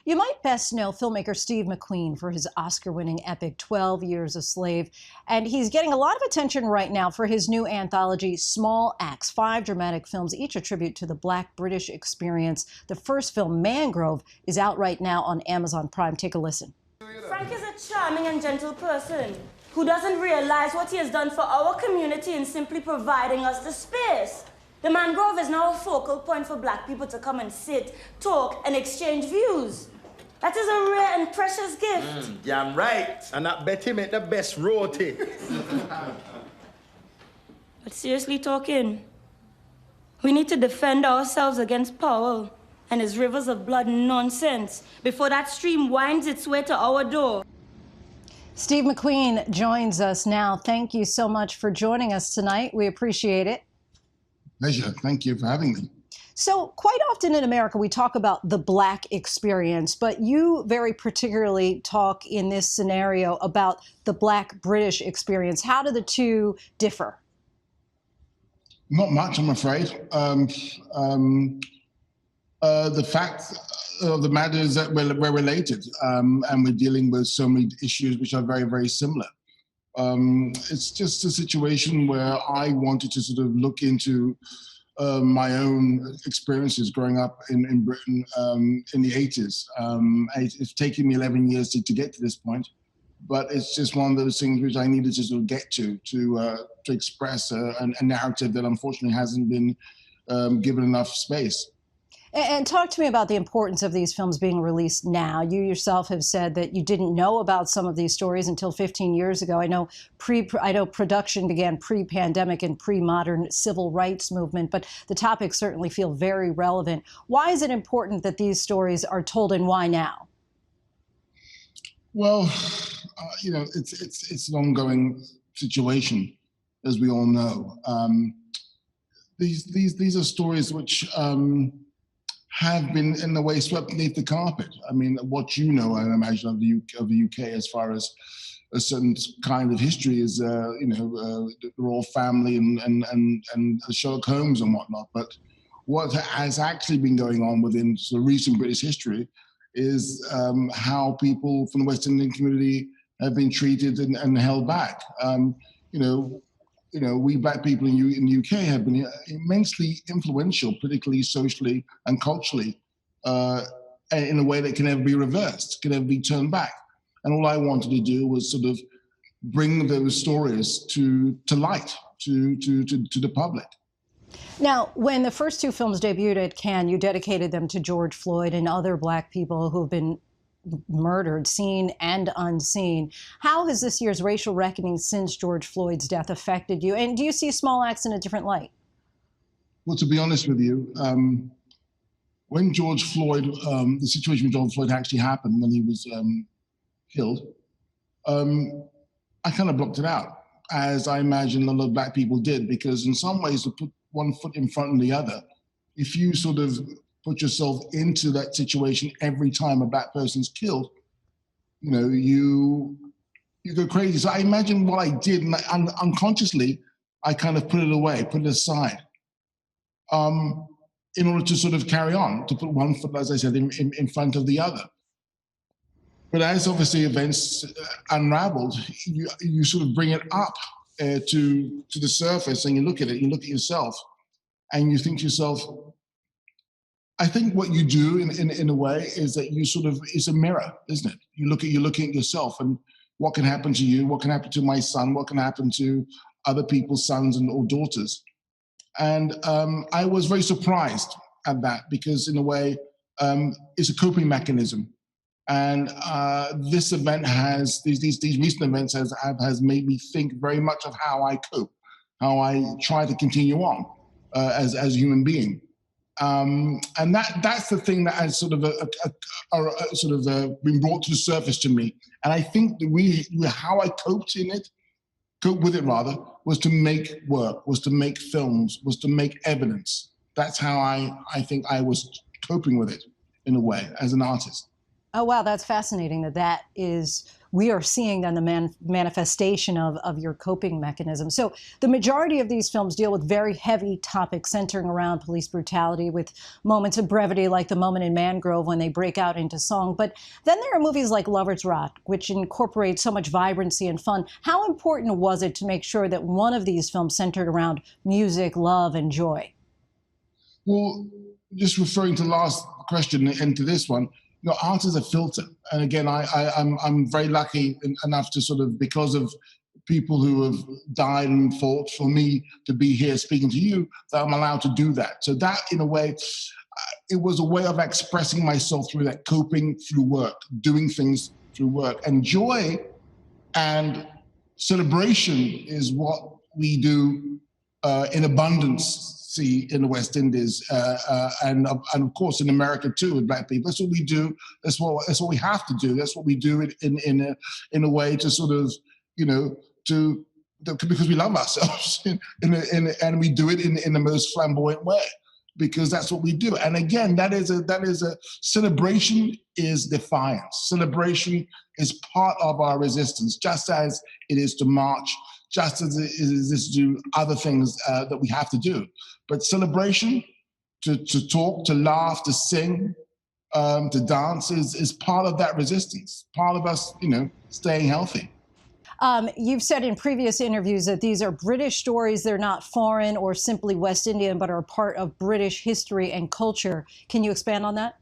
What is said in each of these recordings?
You might best know filmmaker Steve McQueen for his Oscar-winning epic 12 Years a Slave. And he's getting a lot of attention right now for his new anthology, Small Acts, 5 dramatic films, each a tribute to the Black British experience. The first film, Mangrove, is out right now on Amazon Prime. Take a listen. Frank is a charming and gentle person who doesn't realize what he has done for our community in simply providing us the space. The Mangrove is now a focal point for Black people to come and sit, talk, and exchange views. That is a rare and precious gift. Yeah, I'm right. And that Betty made the best roti. But seriously talking, we need to defend ourselves against Powell and his rivers of blood nonsense before that stream winds its way to our door. Steve McQueen joins us now. Thank you so much for joining us tonight. We appreciate it. Pleasure. Thank you for having me. So quite often in America, we talk about the Black experience, but you very particularly talk in this scenario about the Black British experience. How do the two differ? Not much, I'm afraid. The fact of the matter is that we're related, and we're dealing with so many issues which are very, very similar. It's just a situation where I wanted to sort of look into my own experiences growing up in Britain in the 80s. It's taken me 11 years to get to this point, but it's just one of those things which I needed to sort of get to express a narrative that unfortunately hasn't been given enough space. And talk to me about the importance of these films being released now. You yourself have said that you didn't know about some of these stories until 15 years ago. I know production began pre-pandemic and pre-modern civil rights movement, but the topics certainly feel very relevant. Why is it important that these stories are told, and why now? Well, it's an ongoing situation, as we all know. These are stories which have been, in a way, swept beneath the carpet. I mean, what you know, I imagine, of the UK as far as a certain kind of history is, the royal family and Sherlock Holmes and whatnot. But what has actually been going on within sort of recent British history is how people from the West Indian community have been treated and held back. We Black people in the UK have been immensely influential politically, socially, and culturally in a way that can never be reversed, can never be turned back. And all I wanted to do was sort of bring those stories to light, to the public. Now, when the first two films debuted at Cannes, you dedicated them to George Floyd and other Black people who have been murdered, seen and unseen. How has this year's racial reckoning since George Floyd's death affected you? And do you see Small Acts in a different light? Well, to be honest with you, when George Floyd, the situation with George Floyd actually happened when he was killed, I kind of blocked it out, as I imagine a lot of Black people did, because in some ways, to put one foot in front of the other, if you sort of put yourself into that situation every time a Black person's killed, you go crazy. So I imagine what I did, and unconsciously, I kind of put it away, put it aside, in order to sort of carry on, to put one foot, as I said, in front of the other. But as obviously events unraveled, you sort of bring it up to the surface, and you look at it, you look at yourself, and you think to yourself, I think what you do in a way is that you sort of, it's a mirror, isn't it? You're looking at yourself and what can happen to you, what can happen to my son, what can happen to other people's sons or daughters. And I was very surprised at that, because in a way, it's a coping mechanism. And this event these recent events has made me think very much of how I cope, how I try to continue on as a human being. And that's the thing that has sort of been brought to the surface to me. And I think that how I coped with it rather, was to make work, was to make films, was to make evidence. That's how I think I was coping with it in a way as an artist. Oh, wow, that's fascinating that is we are seeing then the manifestation of your coping mechanism. So the majority of these films deal with very heavy topics centering around police brutality, with moments of brevity like the moment in Mangrove when they break out into song. But then there are movies like Lover's Rock, which incorporate so much vibrancy and fun. How important was it to make sure that one of these films centered around music, love, and joy? Well, just referring to the last question and to this one, art is a filter. And again, I'm very lucky enough to sort of, because of people who have died and fought for me to be here speaking to you, that I'm allowed to do that. So that, in a way, it was a way of expressing myself through that, coping through work, doing things through work. And joy and celebration is what we do in abundance, see, in the West Indies, and of course in America too, with Black people. That's what we do. That's what we have to do. That's what we do in a way to sort of, because we love ourselves, and we do it in the most flamboyant way, because that's what we do. And again, that is a celebration is defiance. Celebration is part of our resistance, just as it is to march, just as it is to do other things that we have to do. But celebration, to talk, to laugh, to sing, to dance is part of that resistance, part of us, staying healthy. You've said in previous interviews that these are British stories. They're not foreign or simply West Indian, but are part of British history and culture. Can you expand on that?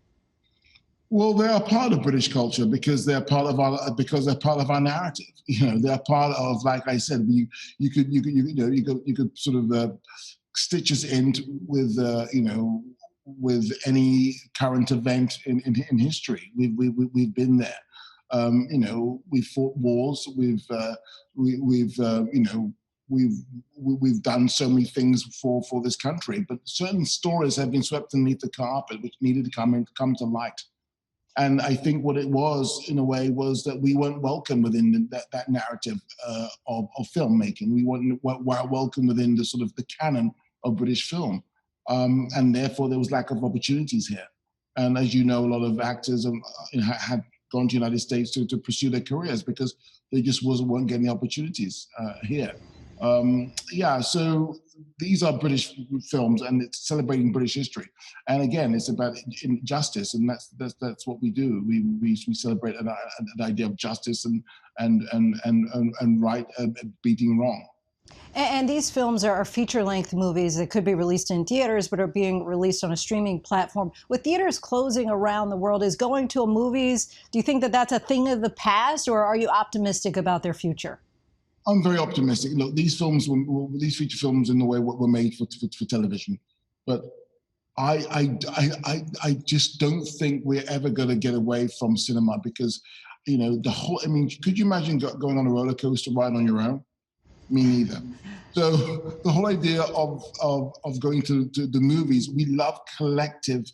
Well, they are part of British culture because they're part of our narrative. They're part of, like I said, you could sort of stitch us in with with any current event in history. We've been there. We've fought wars. We've done so many things for this country. But certain stories have been swept underneath the carpet, which needed to come to light. And I think what it was, in a way, was that we weren't welcome within that narrative of filmmaking. We weren't welcome within the sort of the canon of British film, and therefore there was lack of opportunities here. And as you know, a lot of actors had gone to the United States to pursue their careers because they just weren't getting the opportunities here. So these are British films, and it's celebrating British history. And again, it's about justice, and that's what we do. We celebrate an idea of justice and right beating wrong. And these films are feature-length movies that could be released in theaters, but are being released on a streaming platform. With theaters closing around the world, is going to movies, do you think that that's a thing of the past, or are you optimistic about their future? I'm very optimistic. Look, these feature films, in a way, were made for television, but I just don't think we're ever going to get away from cinema because, the whole. I mean, could you imagine going on a roller coaster ride on your own? Me neither. So the whole idea of going to the movies, we love collective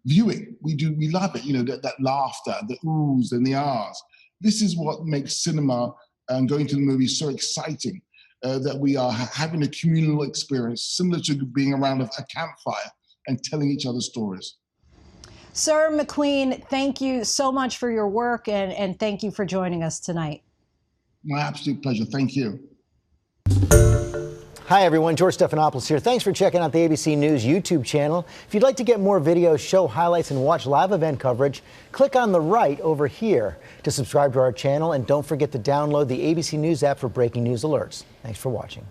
viewing. We love it. That laughter, the oohs and the ahs. This is what makes cinema and going to the movies so exciting, that we are having a communal experience similar to being around a campfire and telling each other stories. Sir McQueen, thank you so much for your work, and thank you for joining us tonight. My absolute pleasure. Thank you. Hi, everyone. George Stephanopoulos here. Thanks for checking out the ABC News YouTube channel. If you'd like to get more videos, show highlights, and watch live event coverage, click on the right over here to subscribe to our channel. And don't forget to download the ABC News app for breaking news alerts. Thanks for watching.